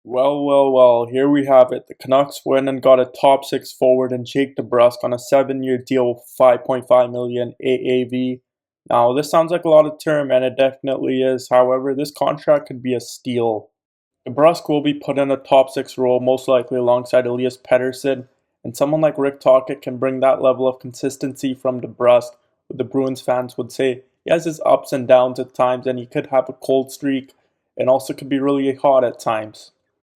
Well, here we have it. The Canucks went and got a top six forward in Jake Debrusk on a 7-year deal with 5.5 million AAV. Now, this sounds like a lot of term, and it definitely is. However, this contract could be a steal. Debrusk will be put in a top six role, most likely alongside Elias Pettersson, and someone like Rick Tocchet can bring that level of consistency from Debrusk, what the Bruins fans would say. He has his ups and downs at times, and he could have a cold streak, and also could be really hot at times.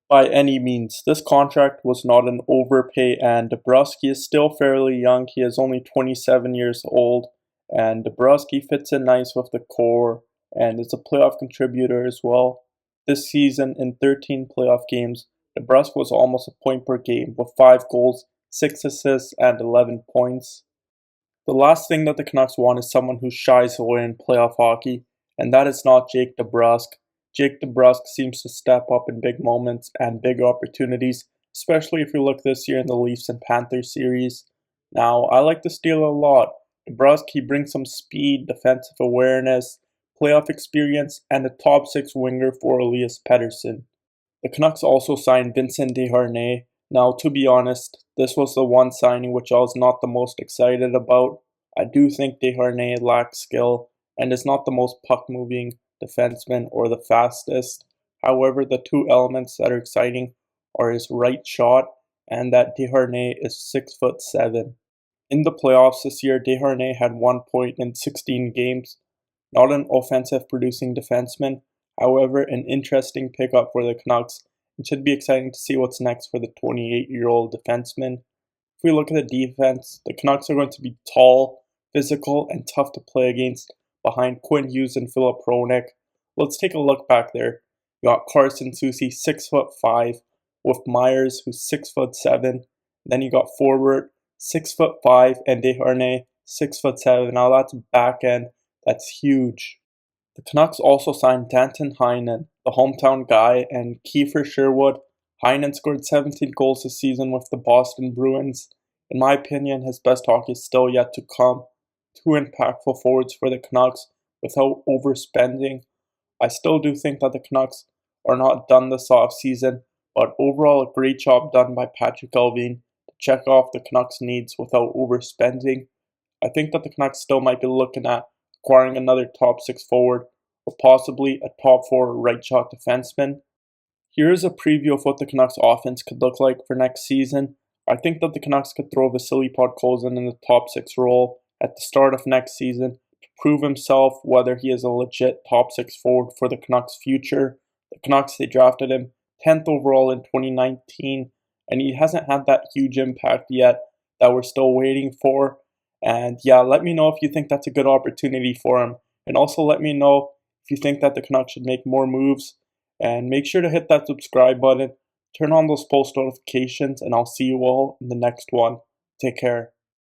By any means, this contract was not an overpay, and Debrusk is still fairly young. He is only 27 years old, and Debrusk fits in nice with the core and is a playoff contributor as well. This season, in 13 playoff games, Debrusk was almost a point per game with 5 goals, 6 assists, and 11 points. The last thing that the Canucks want is someone who shies away in playoff hockey, and that is not Jake Debrusk. Jake Debrusk seems to step up in big moments and big opportunities, especially if you look this year in the Leafs and Panthers series. Now, I like the steal a lot. Debrusk, he brings some speed, defensive awareness, playoff experience, and a top six winger for Elias Pettersson. The Canucks also signed Vincent Desharnais. Now, to be honest, this was the one signing which I was not the most excited about. I do think Desharnais lacks skill and is not the most puck-moving defenseman or the fastest. However, the two elements that are exciting are his right shot and that Desharnais is 6'7". In the playoffs this year, Desharnais had 1 point in 16 games. Not an offensive producing defenseman, however, an interesting pickup for the Canucks. It should be exciting to see what's next for the 28-year-old defenseman. If we look at the defense, the Canucks are going to be tall, physical, and tough to play against behind Quinn, Hughes, and Filip Hronek. Let's take a look back there. You got Carson Soucy, 6'5", with Myers, who's 6'7". Then you got forward, 6'5", and Desharnais, 6'7". Now that's back end. That's huge. The Canucks also signed Danton Heinen, the hometown guy, and Kiefer Sherwood. Heinen scored 17 goals this season with the Boston Bruins. In my opinion, his best hockey is still yet to come. Two impactful forwards for the Canucks without overspending. I still do think that the Canucks are not done this offseason, but overall a great job done by Patrick Allvin to check off the Canucks' needs without overspending. I think that the Canucks still might be looking at acquiring another top six forward or possibly a top four right shot defenseman. Here's a preview of what the Canucks offense could look like for next season. I think that the Canucks could throw Vasily Podkolzin in the top six role at the start of next season to prove himself whether he is a legit top six forward for the Canucks' future. The Canucks, they drafted him 10th overall in 2019, and he hasn't had that huge impact yet that we're still waiting for. And yeah, let me know if you think that's a good opportunity for him. And also let me know if you think that the Canucks should make more moves. And make sure to hit that subscribe button, turn on those post notifications, and I'll see you all in the next one. Take care.